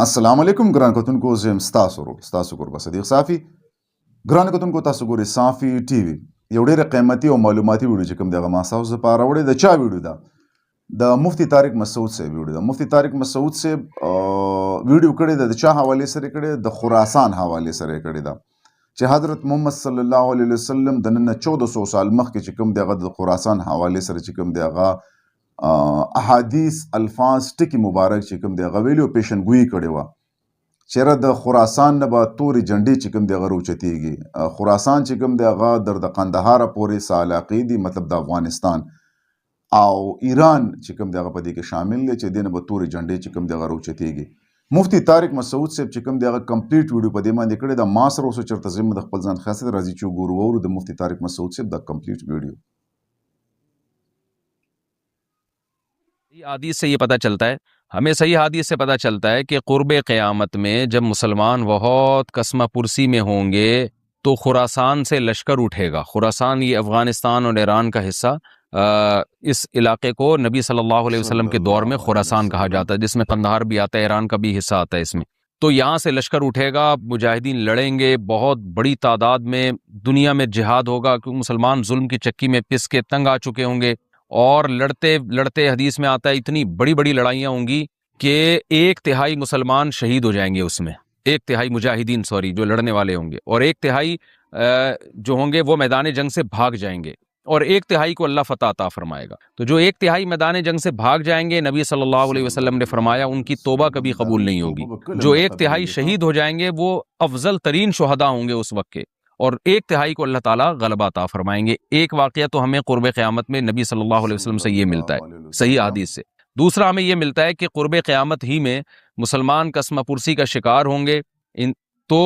السلام علیکم ګران کتونکو، زه یم ستاسو ورور ستاسو کوربه صدیق صافي. ګران کتونکو، تاسو ګورئ صافي ټي وي. یو ډېره قیمتي او معلوماتي ویډیو چې کوم دی هغه ما ستاسو دپاره راوړې. د چا ویډیو ده؟ د مفتي طارق مسعود صاحب ویډیو ده. مفتي طارق مسعود صاحب ویډیو کړې ده. د چا حوالې سره یې کړې ده؟ د خراسان حوالې سره یې کړې ده چې حضرت محمد صلی الله علیه وسلم د نن نه 1400 سال مخکې چې کوم دی هغه د خراسان حوالې سره چې کوم دی هغه احادیث الفاظ ټکي مبارک چې کوم دی هغه ویلي او پیشنګویي کړې وه چېرې د خراسان نه به تورې جنډې چې کوم دی هغه راوچتېږي. خراسان چې کوم دی هغه د قندهاره پورې څه علاقې دي، مطلب د افغانستان او ایران چې کوم دی هغه په دې کې شامل دی چې دې نه به تورې جنډې چې کوم دی هغه راوچتېږي. مفتی طارق مسعود صاحب چې کوم دی هغه کمپلیټ ویډیو په دې باندې کړې ده. ما سره اوس چېرته ځم د خپل ځان خاصه راځي چې وګورو واورو د مفتی طارق مسعود صاحب د کمپلیټ ویډیو. حدیث سے یہ پتہ چلتا ہے، ہمیں صحیح حدیث سے پتہ چلتا ہے کہ قرب قیامت میں جب مسلمان بہت قسمہ پرسی میں ہوں گے تو خراسان سے لشکر اٹھے گا. خراسان یہ افغانستان اور ایران کا حصہ، اس علاقے کو نبی صلی اللہ علیہ وسلم کے دور میں خراسان کہا جاتا ہے، جس میں قندھار بھی آتا ہے، ایران کا بھی حصہ آتا ہے اس میں. تو یہاں سے لشکر اٹھے گا، مجاہدین لڑیں گے، بہت بڑی تعداد میں دنیا میں جہاد ہوگا کیونکہ مسلمان ظلم کی چکی میں پس کے تنگ آ چکے ہوں گے، اور لڑتے لڑتے حدیث میں آتا ہے اتنی بڑی بڑی لڑائیاں ہوں گی کہ 1/3 مسلمان شہید ہو جائیں گے اس میں، 1/3 مجاہدین جو لڑنے والے ہوں گے، اور 1/3 جو ہوں گے وہ میدان جنگ سے بھاگ جائیں گے، اور 1/3 کو اللہ فتح عطا فرمائے گا. تو جو 1/3 میدان جنگ سے بھاگ جائیں گے، نبی صلی اللہ علیہ وسلم نے فرمایا ان کی توبہ کبھی قبول نہیں ہوگی. جو 1/3 شہید ہو جائیں گے وہ افضل ترین شہداء ہوں گے اس وقت کے، اور 1/3 کو اللہ تعالیٰ غلبہ عطا فرمائیں گے. ایک واقعہ تو ہمیں قرب قیامت میں نبی صلی اللہ علیہ وسلم سے یہ ملتا ہے صحیح حدیث سے. دوسرا ہمیں یہ ملتا ہے کہ قرب قیامت ہی میں مسلمان قسمہ پرسی کا شکار ہوں گے تو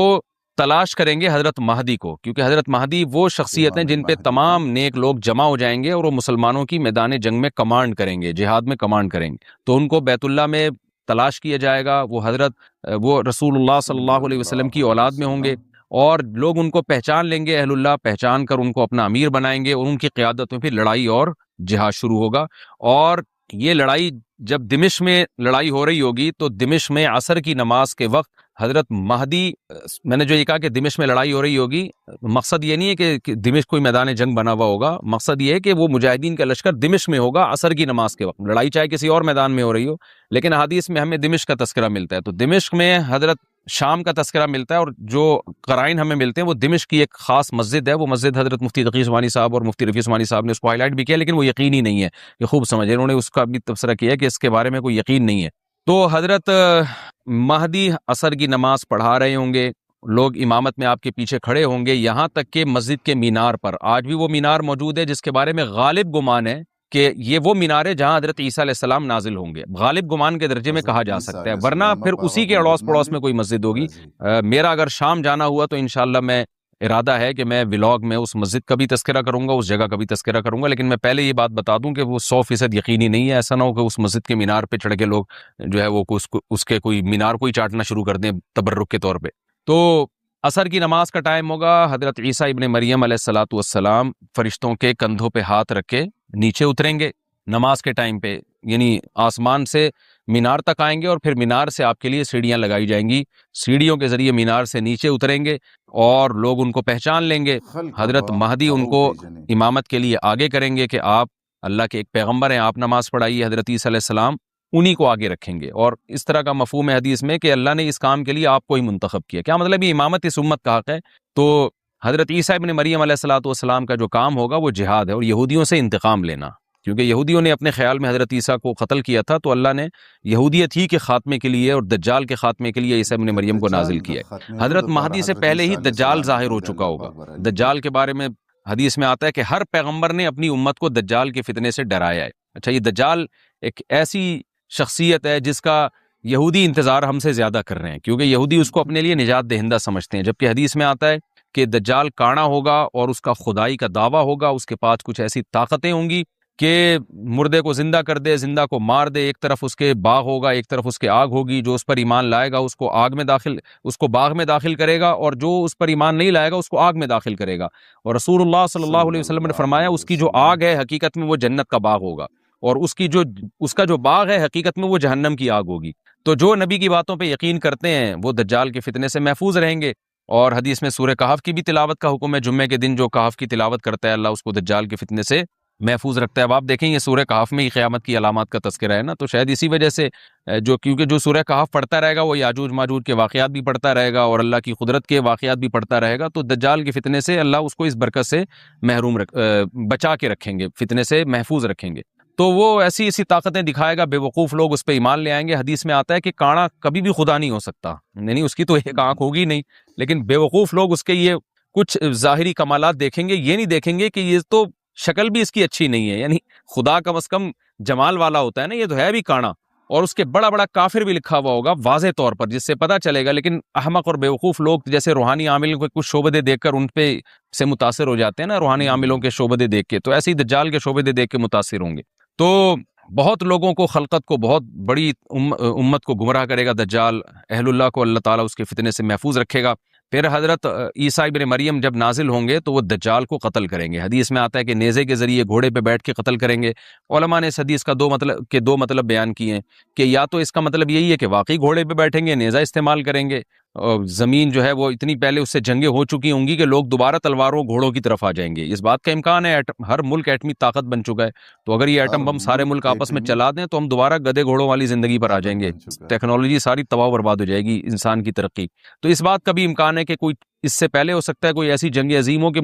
تلاش کریں گے حضرت مہدی کو، کیونکہ حضرت مہدی وہ شخصیت ہیں جن پہ تمام نیک لوگ جمع ہو جائیں گے اور وہ مسلمانوں کی میدان جنگ میں کمانڈ کریں گے، جہاد میں کمانڈ کریں گے. تو ان کو بیت اللہ میں تلاش کیا جائے گا. وہ رسول اللہ صلی اللہ علیہ وسلم کی اولاد میں ہوں گے، اور لوگ ان کو پہچان لیں گے، اہل اللہ پہچان کر ان کو اپنا امیر بنائیں گے، اور ان کی قیادت میں پھر لڑائی اور جہاد شروع ہوگا. اور یہ لڑائی جب دمشق میں لڑائی ہو رہی ہوگی تو دمشق میں عصر کی نماز کے وقت حضرت مہدی، میں نے جو یہ کہا کہ دمشق میں لڑائی ہو رہی ہوگی، مقصد یہ نہیں ہے کہ دمشق کوئی میدان جنگ بنا ہوا ہوگا، مقصد یہ ہے کہ وہ مجاہدین کا لشکر دمشق میں ہوگا عصر کی نماز کے وقت. لڑائی چاہے کسی اور میدان میں ہو رہی ہو، لیکن حدیث میں ہمیں دمشق کا تذکرہ ملتا ہے. تو دمشق میں حضرت شام کا تذکرہ ملتا ہے، اور جو قرائن ہمیں ملتے ہیں وہ دمشق کی ایک خاص مسجد ہے. وہ مسجد حضرت مفتی تقی عثمانی صاحب اور مفتی رفیع عثمانی صاحب نے اس کو ہائی لائٹ بھی کیا، لیکن وہ یقینی نہیں ہے، یہ خوب سمجھے، انہوں نے اس کا بھی تبصرہ کیا کہ اس کے بارے میں کوئی یقین نہیں ہے. تو حضرت مہدی عصر کی نماز پڑھا رہے ہوں گے، لوگ امامت میں آپ کے پیچھے کھڑے ہوں گے، یہاں تک کہ مسجد کے مینار پر، آج بھی وہ مینار موجود ہے جس کے بارے میں غالب گمان ہے کہ یہ وہ مینار ہے جہاں حضرت عیسیٰ علیہ السلام نازل ہوں گے. غالب گمان کے درجے میں کہا جا سکتا ہے، ورنہ پھر اسی کے اڑوس پڑوس میں کوئی مسجد ہوگی. میرا اگر شام جانا ہوا تو انشاءاللہ میں ارادہ ہے کہ میں ولاگ میں اس مسجد کا بھی تذکرہ کروں گا، اس جگہ کا بھی تذکرہ کروں گا. لیکن میں پہلے یہ بات بتا دوں کہ وہ 100% یقینی نہیں ہے. ایسا نہ ہو کہ اس مسجد کے مینار پہ چڑھ کے لوگ جو ہے وہ اس کے کوئی مینار کو ہی چاٹنا شروع کر دیں تبرک کے طور پہ. تو عصر کی نماز کا ٹائم ہوگا، حضرت عیسیٰ ابن مریم علیہ السلام فرشتوں کے کندھوں پہ ہاتھ رکھ کے نیچے اتریں گے نماز کے ٹائم پہ، یعنی آسمان سے مینار تک آئیں گے، اور پھر مینار سے آپ کے لیے سیڑھیاں لگائی جائیں گی، سیڑھیوں کے ذریعے مینار سے نیچے اتریں گے اور لوگ ان کو پہچان لیں گے. حضرت مہدی ان کو امامت کے لیے آگے کریں گے کہ آپ اللہ کے ایک پیغمبر ہیں، آپ نماز پڑھائیے. حضرت عیسیٰ علیہ السلام انہی کو آگے رکھیں گے، اور اس طرح کا مفہوم ہے حدیث میں کہ اللہ نے اس کام کے لیے آپ کو ہی منتخب کیا. کیا مطلب یہ امامت اس امت کا حق ہے؟ تو حضرت عیسیٰ ابن مریم علیہ السلام کا جو کام ہوگا وہ جہاد ہے اور یہودیوں سے انتقام لینا، کیونکہ یہودیوں نے اپنے خیال میں حضرت عیسیٰ کو قتل کیا تھا، تو اللہ نے یہودیت ہی کے خاتمے کے لیے اور دجال کے خاتمے کے لیے عیسیٰ ابن مریم کو نازل کیا ہے. حضرت مہدی سے پہلے ہی دجال ظاہر ہو چکا ہوگا. دجال کے بارے میں حدیث میں آتا ہے کہ ہر پیغمبر نے اپنی امت کو دجال کے فتنے سے ڈرایا ہے. اچھا، یہ دجال ایک ایسی شخصیت ہے جس کا یہودی انتظار ہم سے زیادہ کر رہے ہیں، کیونکہ یہودی اس کو اپنے لیے نجات دہندہ سمجھتے ہیں، جبکہ حدیث میں آتا ہے کہ دجال کانا ہوگا اور اس کا خدائی کا دعویٰ ہوگا، اس کے پاس کچھ ایسی طاقتیں ہوں گی کہ مردے کو زندہ کر دے، زندہ کو مار دے. ایک طرف اس کے باغ ہوگا، ایک طرف اس کے آگ ہوگی. جو اس پر ایمان لائے گا اس کو باغ میں داخل کرے گا، اور جو اس پر ایمان نہیں لائے گا اس کو آگ میں داخل کرے گا. اور رسول اللہ صلی اللہ علیہ وسلم نے فرمایا اس کی جو آگ ہے حقیقت میں وہ جنت کا باغ ہوگا. اور اس کا جو باغ ہے حقیقت میں وہ جہنم کی آگ ہوگی۔ تو جو نبی کی باتوں پہ یقین کرتے ہیں وہ دجال کے فتنے سے محفوظ رہیں گے۔ اور حدیث میں سورہ کہف کی بھی تلاوت کا حکم ہے، جمعے کے دن جو کہف کی تلاوت کرتا ہے اللہ اس کو دجال کے فتنے سے محفوظ رکھتا ہے۔ اب آپ دیکھیں یہ سورہ کہف میں ہی قیامت کی علامات کا تذکرہ ہے نا، تو شاید اسی وجہ سے کیونکہ جو سورہ کہف پڑھتا رہے گا وہ یاجوج ماجوج کے واقعات بھی پڑھتا رہے گا اور اللہ کی قدرت کے واقعات بھی پڑھتا رہے گا، تو دجال کے فتنے سے اللہ اس کو اس برکت سے بچا کے رکھیں گے، فتنے سے محفوظ رکھیں گے۔ تو وہ ایسی طاقتیں دکھائے گا، بے وقوف لوگ اس پہ ایمان لے آئیں گے۔ حدیث میں آتا ہے کہ کانا کبھی بھی خدا نہیں ہو سکتا، یعنی اس کی تو ایک آنکھ ہوگی نہیں، لیکن بے وقوف لوگ اس کے یہ کچھ ظاہری کمالات دیکھیں گے، یہ نہیں دیکھیں گے کہ یہ تو شکل بھی اس کی اچھی نہیں ہے، یعنی خدا کم از کم جمال والا ہوتا ہے نا، یہ تو ہے بھی کانا، اور اس کے بڑا بڑا کافر بھی لکھا ہوا ہوگا واضح طور پر جس سے پتہ چلے گا۔ لیکن احمق اور بیوقوف لوگ جیسے روحانی عاملوں کے کچھ شعبدے دیکھ کر ان پہ سے متاثر ہو جاتے ہیں نا، روحانی عاملوں کے شعبدے دیکھ کے، تو ایسے ہی دجال کے شعبدے دیکھ کے متاثر ہوں گے۔ تو بہت لوگوں کو، خلقت کو، بہت بڑی امت کو گمراہ کرے گا دجال، اہل اللہ کو اللہ تعالیٰ اس کے فتنے سے محفوظ رکھے گا۔ پھر حضرت عیسیٰ ابن مریم جب نازل ہوں گے تو وہ دجال کو قتل کریں گے۔ حدیث میں آتا ہے کہ نیزے کے ذریعے گھوڑے پہ بیٹھ کے قتل کریں گے۔ علماء نے اس حدیث کا دو مطلب بیان کیے ہیں کہ یا تو اس کا مطلب یہی ہے کہ واقعی گھوڑے پہ بیٹھیں گے، نیزہ استعمال کریں گے، اور زمین جو ہے وہ اتنی پہلے اس سے جنگیں ہو چکی ہوں گی کہ لوگ دوبارہ تلواروں گھوڑوں کی طرف آ جائیں گے۔ اس بات کا امکان ہے، ہر ملک ایٹمی طاقت بن چکا ہے، تو اگر یہ ایٹم بم سارے ملک آپس میں چلا دیں تو ہم دوبارہ گدے گھوڑوں والی زندگی پر آ جائیں گے، ٹیکنالوجی ساری تباہ و برباد ہو جائے گی، انسان کی ترقی۔ تو اس بات کا بھی امکان ہے کہ کوئی اس سے پہلے ہو سکتا ہے کوئی ایسی جنگ عظیم ہو کہ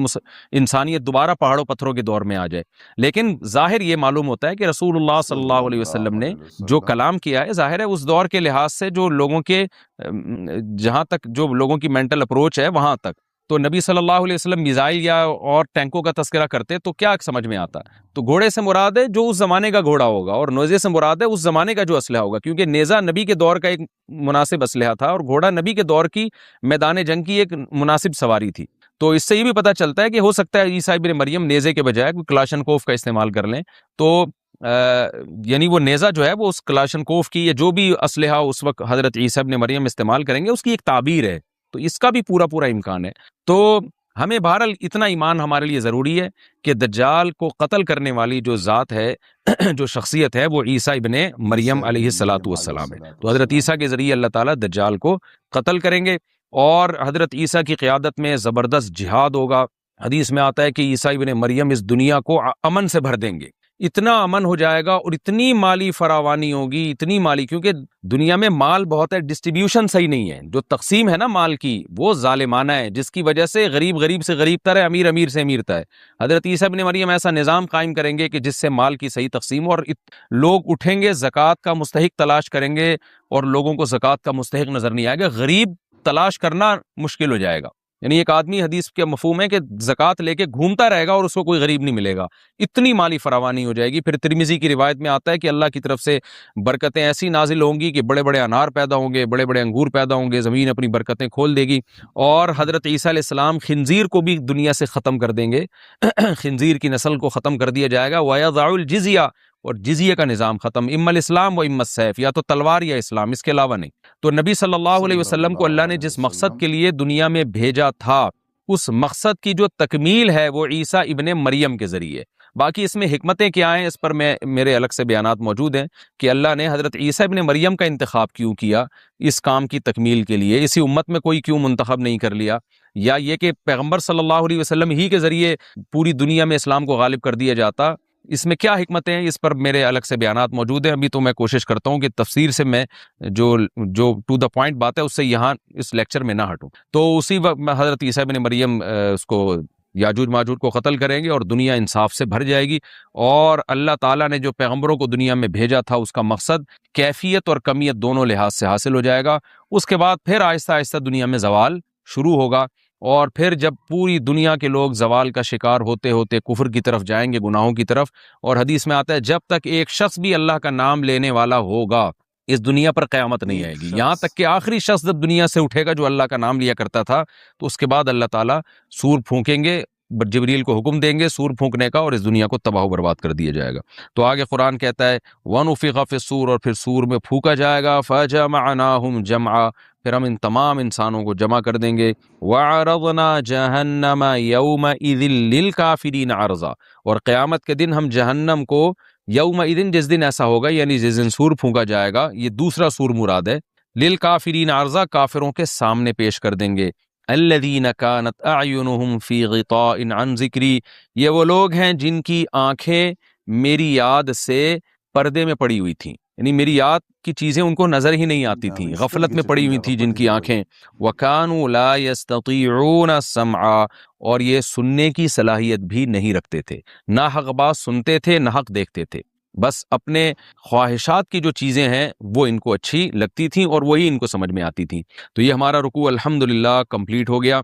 انسانیت دوبارہ پہاڑوں پتھروں کے دور میں آ جائے۔ لیکن ظاہر یہ معلوم ہوتا ہے کہ رسول اللہ صلی اللہ علیہ وسلم نے جو کلام کیا ہے، ظاہر ہے اس دور کے لحاظ سے جو لوگوں کے جہاں تک جو لوگوں کی مینٹل اپروچ ہے وہاں تک، تو نبی صلی اللہ علیہ وسلم میزائل یا اور ٹینکوں کا تذکرہ کرتے تو کیا سمجھ میں آتا؟ تو گھوڑے سے مراد ہے جو اس زمانے کا گھوڑا ہوگا، اور نیزے سے مراد ہے اس زمانے کا جو اسلحہ ہوگا، کیونکہ نیزہ نبی کے دور کا ایک مناسب اسلحہ تھا اور گھوڑا نبی کے دور کی میدان جنگ کی ایک مناسب سواری تھی۔ تو اس سے یہ بھی پتہ چلتا ہے کہ ہو سکتا ہے عیسیٰ ابن مریم نیزے کے بجائے کوئی کلاشنکوف کا استعمال کر لیں، تو یعنی وہ نیزہ جو ہے وہ اس کلاشنکوف کی یا جو بھی اسلحہ اس وقت حضرت عیسیٰ ابن مریم استعمال کریں گے اس کی ایک تعبیر ہے، تو اس کا بھی پورا امکان ہے۔ تو ہمیں بہرحال اتنا ایمان ہمارے لیے ضروری ہے کہ دجال کو قتل کرنے والی جو ذات ہے، جو شخصیت ہے، وہ عیسیٰ ابن مریم علیہ الصلاۃ والسلام ہے۔ تو حضرت عیسیٰ کے ذریعے اللہ تعالیٰ دجال کو قتل کریں گے، اور حضرت عیسیٰ کی قیادت میں زبردست جہاد ہوگا۔ حدیث میں آتا ہے کہ عیسیٰ ابن مریم اس دنیا کو امن سے بھر دیں گے، اتنا امن ہو جائے گا اور اتنی مالی فراوانی ہوگی، اتنی مالی، کیونکہ دنیا میں مال بہت ہے، ڈسٹریبیوشن صحیح نہیں ہے، جو تقسیم ہے نا مال کی وہ ظالمانہ ہے، جس کی وجہ سے غریب سے غریب تر ہے، امیر سے امیر تر ہے۔ حضرت عیسیٰ ابن مریم ایسا نظام قائم کریں گے کہ جس سے مال کی صحیح تقسیم، اور لوگ اٹھیں گے زکوٰۃ کا مستحق تلاش کریں گے، اور لوگوں کو زکوٰۃ کا مستحق نظر نہیں آئے گا، غریب تلاش کرنا مشکل ہو جائے گا۔ یعنی ایک آدمی، حدیث کے مفہوم ہے کہ زکوٰۃ لے کے گھومتا رہے گا اور اس کو کوئی غریب نہیں ملے گا، اتنی مالی فراوانی ہو جائے گی۔ پھر ترمذی کی روایت میں آتا ہے کہ اللہ کی طرف سے برکتیں ایسی نازل ہوں گی کہ بڑے بڑے انار پیدا ہوں گے، بڑے بڑے انگور پیدا ہوں گے، زمین اپنی برکتیں کھول دے گی، اور حضرت عیسیٰ علیہ السلام خنزیر کو بھی دنیا سے ختم کر دیں گے، خنزیر کی نسل کو ختم کر دیا جائے گا، وَيَضَعُ الْجِزْيَةَ، اور جزیہ کا نظام ختم، اما الاسلام و اما السیف، یا تو تلوار یا اسلام، اس کے علاوہ نہیں۔ تو نبی صلی اللہ علیہ وسلم کو اللہ نے جس مقصد کے لیے دنیا میں بھیجا تھا، اس مقصد کی جو تکمیل ہے وہ عیسیٰ ابن مریم کے ذریعے۔ باقی اس میں حکمتیں کیا ہیں، اس پر میرے الگ سے بیانات موجود ہیں کہ اللہ نے حضرت عیسیٰ ابن مریم کا انتخاب کیوں کیا اس کام کی تکمیل کے لیے، اسی امت میں کوئی کیوں منتخب نہیں کر لیا، یا یہ کہ پیغمبر صلی اللہ علیہ وسلم ہی کے ذریعے پوری دنیا میں اسلام کو غالب کر دیا جاتا، اس میں کیا حکمتیں ہیں، اس پر میرے الگ سے بیانات موجود ہیں۔ ابھی تو میں کوشش کرتا ہوں کہ تفسیر سے میں جو ٹو دا پوائنٹ بات ہے اس سے یہاں اس لیکچر میں نہ ہٹوں۔ تو اسی وقت میں حضرت عیسیٰ ابن مریم اس کو یاجوج ماجوج کو قتل کریں گے اور دنیا انصاف سے بھر جائے گی، اور اللہ تعالیٰ نے جو پیغمبروں کو دنیا میں بھیجا تھا اس کا مقصد کیفیت اور کمیت دونوں لحاظ سے حاصل ہو جائے گا۔ اس کے بعد پھر آہستہ آہستہ دنیا میں زوال شروع ہوگا، اور پھر جب پوری دنیا کے لوگ زوال کا شکار ہوتے ہوتے کفر کی طرف جائیں گے، گناہوں کی طرف، اور حدیث میں آتا ہے جب تک ایک شخص بھی اللہ کا نام لینے والا ہوگا اس دنیا پر قیامت نہیں آئے گی، یہاں تک کہ آخری شخص جب دنیا سے اٹھے گا جو اللہ کا نام لیا کرتا تھا، تو اس کے بعد اللہ تعالیٰ سور پھونکیں گے، جبریل کو حکم دیں گے سور پھونکنے کا، اور اس دنیا کو تباہ و برباد کر دیا جائے گا۔ تو آگے قرآن کہتا ہے وَنُفِخَ فِي الصُّورِ، اور پھر سور میں پھونکا جائے گا، فَجَمَعْنَاهُمْ جَمْعًا، پھر ہم ان تمام انسانوں کو جمع کر دیں گے، وَعَرَضْنَا جَهَنَّمَ يَوْمَئِذٍ لِلْكَافِرِينَ عَرْضًا، اور قیامت کے دن ہم جہنم کو یومئذ جس دن ایسا ہوگا یعنی جس دن سور پھونکا جائے گا، یہ دوسرا سور مراد ہے، للکافرین عرضا کافروں کے سامنے پیش کر دیں گے، الذین کانت اعینہم فی غطاء عن ذکری، یہ وہ لوگ ہیں جن کی آنکھیں میری یاد سے پردے میں پڑی ہوئی تھیں، یعنی میری یاد کی چیزیں ان کو نظر ہی نہیں آتی تھیں، غفلت میں پڑی ہوئی تھی جن کی آنکھیں، وَكَانُوا لَا يَسْتَطِيعُونَ السَّمْعَ، اور یہ سننے کی صلاحیت بھی نہیں رکھتے تھے، نہ حق بات سنتے تھے نہ حق دیکھتے تھے، بس اپنے خواہشات کی جو چیزیں ہیں وہ ان کو اچھی لگتی تھیں اور وہی ان کو سمجھ میں آتی تھیں۔ تو یہ ہمارا رکوع الحمدللہ کمپلیٹ ہو گیا۔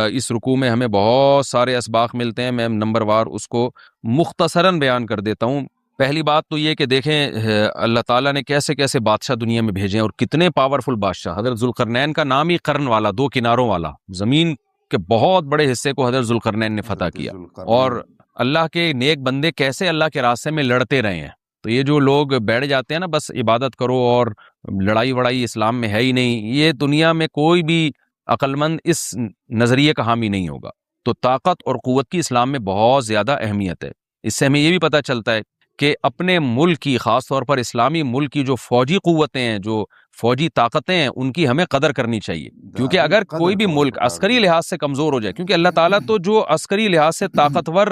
اس رکوع میں ہمیں بہت سارے اسباق ملتے ہیں، میں نمبر وار اس کو مختصراً بیان کر دیتا ہوں۔ پہلی بات تو یہ کہ دیکھیں اللہ تعالیٰ نے کیسے کیسے بادشاہ دنیا میں بھیجے ہیں اور کتنے پاورفل بادشاہ۔ حضرت ذوالقرنین کا نام ہی قرن والا، دو کناروں والا، زمین کے بہت بڑے حصے کو حضرت ذوالقرنین نے فتح کیا، اور اللہ کے نیک بندے کیسے اللہ کے راستے میں لڑتے رہے ہیں۔ تو یہ جو لوگ بیٹھ جاتے ہیں نا بس عبادت کرو اور لڑائی وڑائی اسلام میں ہے ہی نہیں، یہ دنیا میں کوئی بھی عقل مند اس نظریے کا حامی نہیں ہوگا۔ تو طاقت اور قوت کی اسلام میں بہت زیادہ اہمیت ہے۔ اس سے ہمیں یہ بھی پتہ چلتا ہے کہ اپنے ملک کی، خاص طور پر اسلامی ملک کی جو فوجی قوتیں ہیں، جو فوجی طاقتیں ہیں، ان کی ہمیں قدر کرنی چاہیے، کیونکہ اگر کوئی بھی ملک عسکری لحاظ سے کمزور ہو جائے، کیونکہ اللہ تعالیٰ تو جو عسکری لحاظ سے طاقتور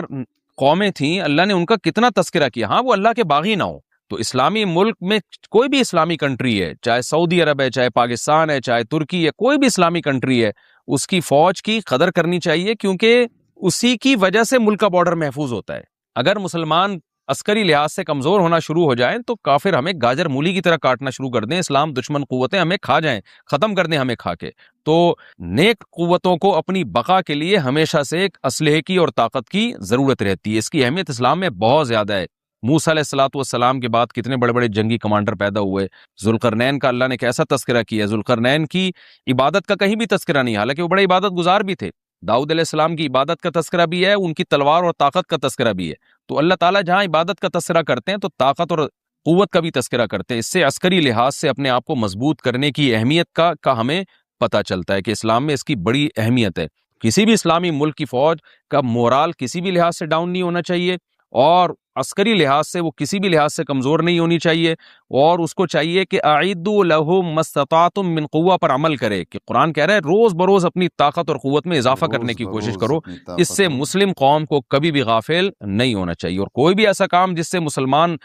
قومیں تھیں اللہ نے ان کا کتنا تذکرہ کیا، ہاں وہ اللہ کے باغی نہ ہو۔ تو اسلامی ملک میں کوئی بھی اسلامی کنٹری ہے، چاہے سعودی عرب ہے، چاہے پاکستان ہے، چاہے ترکی ہے، کوئی بھی اسلامی کنٹری ہے، اس کی فوج کی قدر کرنی چاہیے، کیونکہ اسی کی وجہ سے ملک کا بارڈر محفوظ ہوتا ہے۔ اگر مسلمان عسکری لحاظ سے کمزور ہونا شروع ہو جائیں تو کافر ہمیں گاجر مولی کی طرح کاٹنا شروع کر دیں، اسلام دشمن قوتیں ہمیں کھا جائیں، ختم کر دیں ہمیں کھا کے۔ تو نیک قوتوں کو اپنی بقا کے لیے ہمیشہ سے ایک اسلحے کی اور طاقت کی ضرورت رہتی ہے، اس کی اہمیت اسلام میں بہت زیادہ ہے۔ موسیٰ علیہ الصلوۃ والسلام کے بعد کتنے بڑے بڑے جنگی کمانڈر پیدا ہوئے، ذوالقرنین کا اللہ نے کیسا تذکرہ کیا، ذوالقرنین کی عبادت کا کہیں بھی تذکرہ نہیں، حالانکہ وہ بڑے عبادت گزار بھی تھے۔ داؤد علیہ السلام کی عبادت کا تذکرہ بھی ہے، ان کی تلوار اور طاقت کا تذکرہ بھی ہے۔ تو اللہ تعالیٰ جہاں عبادت کا تذکرہ کرتے ہیں تو طاقت اور قوت کا بھی تذکرہ کرتے ہیں، اس سے عسکری لحاظ سے اپنے آپ کو مضبوط کرنے کی اہمیت کا ہمیں پتہ چلتا ہے کہ اسلام میں اس کی بڑی اہمیت ہے۔ کسی بھی اسلامی ملک کی فوج کا مورال کسی بھی لحاظ سے ڈاؤن نہیں ہونا چاہیے، اور عسکری لحاظ سے وہ کسی بھی لحاظ سے کمزور نہیں ہونی چاہیے، اور اس کو چاہیے کہ اعدوا لهم ما استطعتم من قوہ پر عمل کرے، کہ قرآن کہہ رہا ہے روز بروز اپنی طاقت اور قوت میں اضافہ کرنے کی کوشش کرو۔ اس سے مسلم قوم کو کبھی بھی غافل نہیں ہونا چاہیے، اور کوئی بھی ایسا کام جس سے مسلمان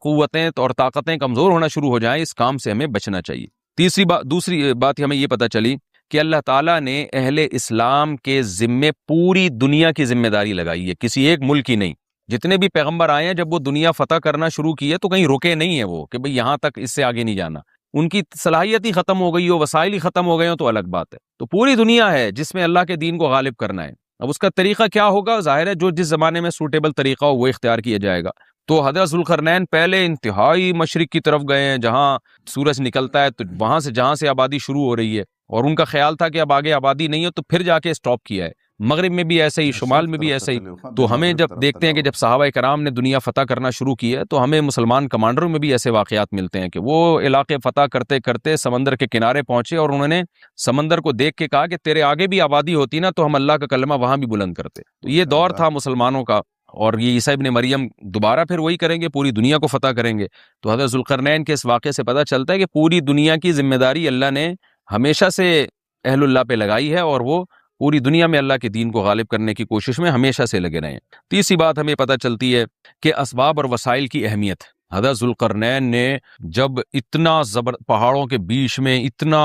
قوتیں اور طاقتیں کمزور ہونا شروع ہو جائیں، اس کام سے ہمیں بچنا چاہیے۔ دوسری بات ہمیں یہ پتہ چلی کہ اللہ تعالیٰ نے اہل اسلام کے ذمے پوری دنیا کی ذمہ داری لگائی ہے، کسی ایک ملک کی نہیں۔ جتنے بھی پیغمبر آئے ہیں جب وہ دنیا فتح کرنا شروع کی ہے تو کہیں رکے نہیں ہیں وہ کہ بھئی یہاں تک، اس سے آگے نہیں جانا۔ ان کی صلاحیت ہی ختم ہو گئی ہو، وسائل ہی ختم ہو گئے ہوں تو الگ بات ہے۔ تو پوری دنیا ہے جس میں اللہ کے دین کو غالب کرنا ہے۔ اب اس کا طریقہ کیا ہوگا؟ ظاہر ہے جو جس زمانے میں سوٹیبل طریقہ ہو وہ اختیار کیا جائے گا۔ تو حضرت ذوالقرنین پہلے انتہائی مشرق کی طرف گئے ہیں، جہاں سورج نکلتا ہے، تو وہاں سے جہاں سے آبادی شروع ہو رہی ہے، اور ان کا خیال تھا کہ اب آگے آبادی نہیں ہے، تو پھر جا کے سٹاپ کیا ہے۔ مغرب میں بھی ایسے ہی، شمال میں بھی ایسے ہی۔ تو ہمیں جب دیکھتے ہیں کہ جب صحابہ کرام نے دنیا فتح کرنا شروع کی ہے تو ہمیں مسلمان کمانڈروں میں بھی ایسے واقعات ملتے ہیں کہ وہ علاقے فتح کرتے کرتے سمندر کے کنارے پہنچے اور انہوں نے سمندر کو دیکھ کے کہا کہ تیرے آگے بھی آبادی ہوتی نا تو ہم اللہ کا کلمہ وہاں بھی بلند کرتے۔ تو یہ دور تھا مسلمانوں کا، اور یہ عیسیٰ ابن مریم دوبارہ پھر وہی کریں گے، پوری دنیا کو فتح کریں گے۔ تو حضرت ذوالقرنین کے اس واقعے سے پتہ چلتا ہے کہ پوری دنیا کی ذمہ داری اللہ نے ہمیشہ سے اہل اللہ پہ لگائی ہے، اور وہ پوری دنیا میں اللہ کے دین کو غالب کرنے کی کوشش میں ہمیشہ سے لگے رہے ہیں۔ تیسری بات ہمیں پتہ چلتی ہے کہ اسباب اور وسائل کی اہمیت۔ حضرت ذوالقرنین نے جب اتنا پہاڑوں کے بیچ میں اتنا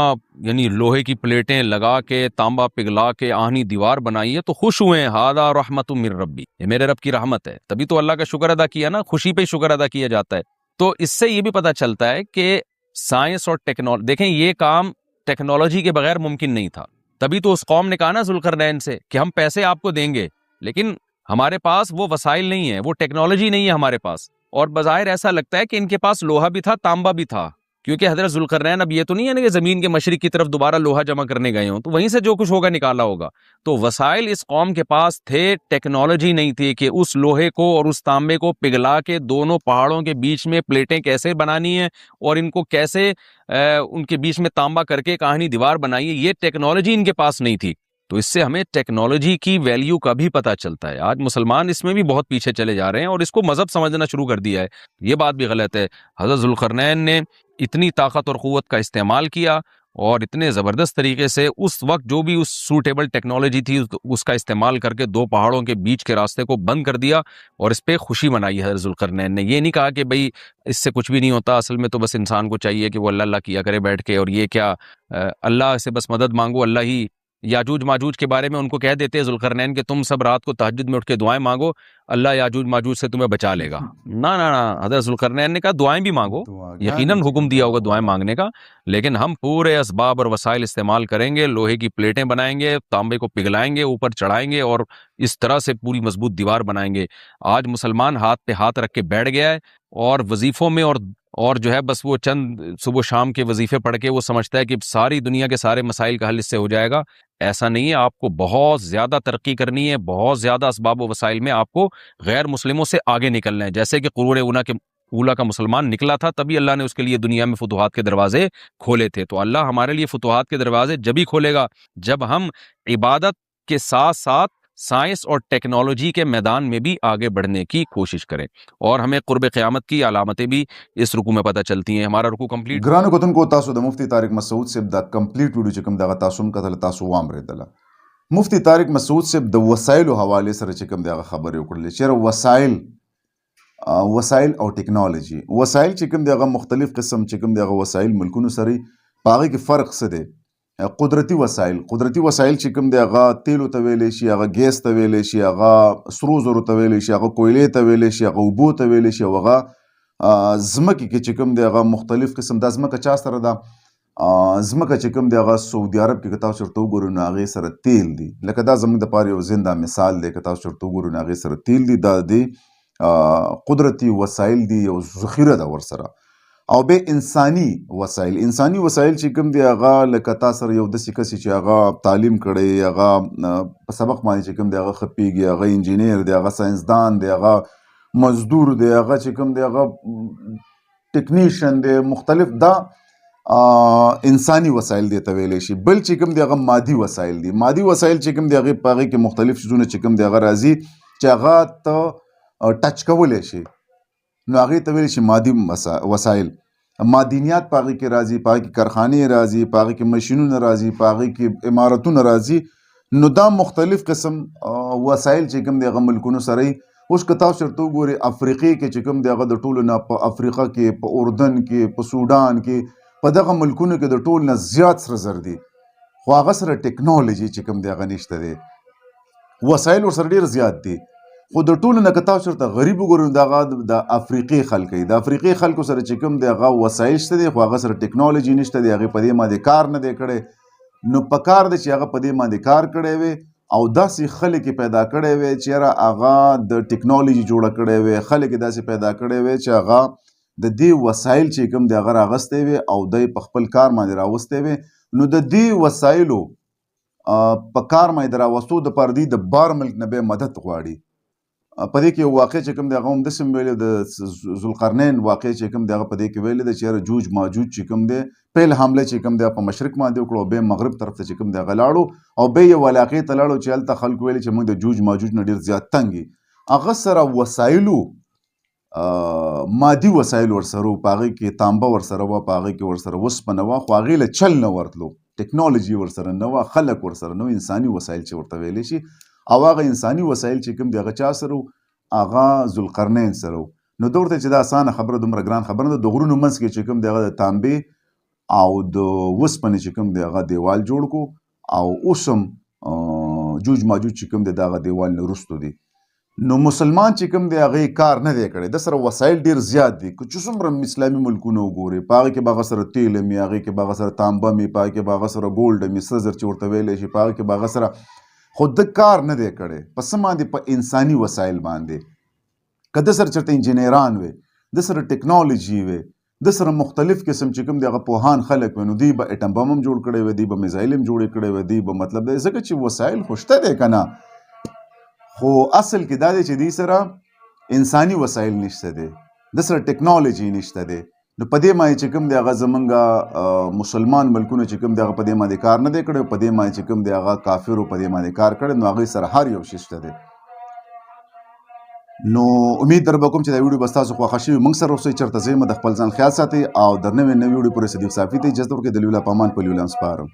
یعنی لوہے کی پلیٹیں لگا کے، تانبا پگھلا کے آہنی دیوار بنائی ہے تو خوش ہوئے ہیں، ھذا رحمت من ربی، یہ میرے رب کی رحمت ہے۔ تبھی تو اللہ کا شکر ادا کیا نا، خوشی پہ شکر ادا کیا جاتا ہے۔ تو اس سے یہ بھی پتہ چلتا ہے کہ سائنس اور ٹیکنالوجی، دیکھیں یہ کام ٹیکنالوجی کے بغیر ممکن نہیں تھا۔ تبھی تو اس قوم نے کہا نا ذوالقرنین سے کہ ہم پیسے آپ کو دیں گے، لیکن ہمارے پاس وہ وسائل نہیں ہیں، وہ ٹیکنالوجی نہیں ہے ہمارے پاس۔ اور بظاہر ایسا لگتا ہے کہ ان کے پاس لوہا بھی تھا، تانبا بھی تھا، کیونکہ حضرت ذوالقرنین اب یہ تو نہیں ہے نا کہ زمین کے مشرق کی طرف دوبارہ لوہا جمع کرنے گئے ہوں، تو وہیں سے جو کچھ ہوگا نکالا ہوگا۔ تو وسائل اس قوم کے پاس تھے، ٹیکنالوجی نہیں تھی کہ اس لوہے کو اور اس تانبے کو پگھلا کے دونوں پہاڑوں کے بیچ میں پلیٹیں کیسے بنانی ہیں اور ان کو کیسے ان کے بیچ میں تانبا کر کے کہانی دیوار بنائی ہے، یہ ٹیکنالوجی ان کے پاس نہیں تھی۔ تو اس سے ہمیں ٹیکنالوجی کی ویلیو کا بھی پتہ چلتا ہے. آج مسلمان اس میں بھی بہت پیچھے چلے جا رہے ہیں اور اس کو مذہب سمجھنا شروع کر دیا ہے. یہ بات بھی غلط ہے. حضرت ذوالقرنین نے اتنی طاقت اور قوت کا استعمال کیا اور اتنے زبردست طریقے سے اس وقت جو بھی اس سوٹیبل ٹیکنالوجی تھی اس کا استعمال کر کے 2 پہاڑوں کے بیچ کے راستے کو بند کر دیا اور اس پہ خوشی منائی حضرت ذوالقرنین نے. یہ نہیں کہا کہ بھئی اس سے کچھ بھی نہیں ہوتا, اصل میں تو بس انسان کو چاہیے کہ وہ اللہ اللہ کیا کرے بیٹھ کے, اور یہ کیا اللہ سے بس مدد مانگو, اللہ ہی. یاجوج ماجوج کے بارے میں ان کو کہہ دیتے ہیں ذوالقرنین کہ تم سب رات کو تہجد میں اٹھ کے دعائیں مانگو, اللہ یاجوج ماجوج سے تمہیں بچا لے گا. نہ نہ نہ, حضرت ذوالقرنین نے کہا دعائیں بھی مانگو, یقیناً حکم دیا ہوگا دعائیں مانگنے کا, لیکن ہم پورے اسباب اور وسائل استعمال کریں گے, لوہے کی پلیٹیں بنائیں گے, تانبے کو پگھلائیں گے, اوپر چڑھائیں گے اور اس طرح سے پوری مضبوط دیوار بنائیں گے. آج مسلمان ہاتھ پہ ہاتھ رکھ کے بیٹھ گیا ہے اور وظیفوں میں اور جو ہے بس وہ چند صبح و شام کے وظیفے پڑھ کے وہ سمجھتا ہے کہ ساری دنیا کے سارے مسائل کا حل اس سے ہو جائے گا. ایسا نہیں ہے. آپ کو بہت زیادہ ترقی کرنی ہے, بہت زیادہ اسباب و وسائل میں آپ کو غیر مسلموں سے آگے نکلنا ہے. جیسے کہ قرون اولا کا مسلمان نکلا تھا, تبھی اللہ نے اس کے لیے دنیا میں فتوحات کے دروازے کھولے تھے. تو اللہ ہمارے لیے فتوحات کے دروازے جب ہی کھولے گا جب ہم عبادت کے ساتھ ساتھ سائنس اور ٹیکنالوجی کے میدان میں بھی آگے بڑھنے کی کوشش کریں. اور ہمیں قرب قیامت کی علامتیں بھی اس رکوع میں پتہ چلتی ہیں. ہمارا رکوع کمپلیٹ. گرانو کتن کو تاسو د مفتی طارق مسعود صاحب دا کمپلیٹ ویڈیو چکم دغه تاسو هم کتل تاسو وام ریدله. مفتی طارق مسعود صاحب د وسایلو حواله سره چکم دغه خبرې وکړلې چې وسایل او ټیکنالوجي وسایل چکم دغه مختلف قسم چکم دغه وسایل ملکونو سره پاغه کې فرق څه دی. قدرتی وسایل چکم دغه تیلو ته ویلې شي, هغه ګیس ته ویلې شي, هغه سرو زرو ته ویلې شي, هغه کویلې ته ویلې شي, هغه اوبو ته ویلې شي, هغه زمکه کې چکم دغه مختلف قسم د زمکه چا سره ده. زمکه چکم دغه سعودي عرب کې کتاو چرته وګورو نو هغه سره تیل دی, لکه دا زموږ د پاره یو زنده مثال دی. کتاو چرته وګورو نو هغه سره تیل دی, دا دی قدرتی وسایل دی, یو ذخیره ده ورسره. او به انسانی وسایل چې کوم دی هغه لکه تا سره یو داسې کس چې هغه تعلیم کړی, هغه په سبق باندې چې کوم دی هغه خپېږي, هغه انجینیر دی, هغه ساینسدان دی, هغه مزدور دی, هغه چې کوم دی هغه ټیکنیشن دی, مختلف دا انسانی وسایل دی ته ویلی شي. بل چې کوم دی هغه مادي وسایل دی. مادي وسایل چې کوم دی هغې په هغې کې مختلف چیزونه چې کوم دی هغه راځي چې هغه ته ټچ کولی شي, نو هغې ته ویلی شي مادي وسایل. معدنیات په هغې کې راځي, په هغې کې کارخانې راځي, په هغې کې مشینونه راځي, په هغې کې عمارتونه راځي. نو دا مختلف قسم وسایل چې کوم دی هغه ملکونو سره وي. اوس که تاسو چېرته وګورئ افریقې کې چې کوم دی هغه د ټولو نه په افریقا کې, په اردن کې, په سوډان کې, په دغه ملکونو کې د ټول نه زیات سره زر دي, خو هغه سره ټیکنالوجي چې کوم دی هغه نشته دی. وسایل ورسره ډېر زیات دي, خو د ټولو نه که تاسو چېرته غریب وګورئ دغه د افریقې خلک وي, د افریقې خلکو سره چې کوم دی هغه وسایل شته دی, خو هغه سره ټیکنالوجي نشته دی, هغې په دې باندې کار نه دی کړی. نو په کار دی چې هغه په دې باندې کار کړی وي او داسې خلک یې پیدا کړی وي چې یاره هغه د ټیکنالوجي جوړه کړی وي, خلک یې داسې پیدا کړی وي چې هغه د دې وسایل چې کوم دی هغه راغستی وي او دی په خپل کار باندې راوستی وي. نو د دې وسایلو په کار باندې راوستو دپاره دوی د بار ملک نه بیا مدد غواړي. په دې کې یو واقع چې کوم دی هغه هم داسې هم ویلی, د ذوالقرنین واقع چې کوم دی هغه په دې کې ویلی ده چې یاره جوج ماجوج چې کوم دی پیل حمله چې کوم دی په مشرق باندې وکړو, او بیا مغرب طرف ته چې کوم دی هغه لاړو او بیا یو علاقې ته لاړو چې هلته خلکو ویلي چې موږ د جوج ماجوج نه ډېر زیات تنګ یي. هغه سره وسایلو مادي وسایل ورسره وو, په هغې کې تانبه ورسره وه, په هغې کې ورسره وسپنه وه, خو هغې له چل نه ورتلو, ټیکنالوجي ورسره نه وه, خلک ورسره نه وو, انساني وسایل چې ورته ویلی شي. او هغه انساني وسایل چې کوم دی هغه چا سره وو, هغه ذوالقرنین سره وو. نو ده ورته چې دا اسانه خبره, دومره ګران خبره نه ده. د غرونو منځ کې چې کوم دی هغه د تانبې او د وسپنې چې کوم دی هغه دیوال جوړ کړو, او اوس هم جوج ماجوج چې کوم دی د هغه دیوال نه وروستو دی. نو مسلمان چې کوم دی هغې کار نه دی کړی, د سره وسایل ډېر زیات دي. که چې څومره اسلامي ملکونه وګورئ, په هغې کې به هغه سره تیل مي, هغې کې به هغه سره تانبه مي, په هغې کې به هغه سره ګولډ مي, سره زر چې ورته ویلی شي, په هغې کې به هغه سره, خو ده کار نه دی کړی. په څه باندې؟ په انساني وسایل باندې. که ده سره چېرته انجینیران وي, ده سره ټیکنالوجي وي, ده سره مختلف قسم چې کوم دی هغه پوهان خلک وي, نو دوی به اټم بم هم جوړ کړی وي, دوی به میزایل هم جوړې کړی وي, دوی به مطلب دی ځکه چې وسایل خو شته دی که نه, خو اصل کې دا دی چې دوی سره انساني وسایل نشته دی, ده سره ټیکنالوجي نشته دی. نو په دې باندې چې کوم دی هغه زمونږ مسلمان ملکونه چې کوم دی هغه په دې باندې کار نه دی کړی، په دې باندې چې کوم دی هغه کافرو په دې باندې کار کړی، نو هغوی سره هر یو شی شته دی. نو امید در به کوم چې دا ویډیو به ستاسو خوښه شوي. موږ سره اوسئ چېرته ځئ، د خپل ځان خیال ساتئ او د نوې ویډیو پورې صدیق صافي ته اجازه ورکړئ. د لوی الله په امان په لوی الله سپارم.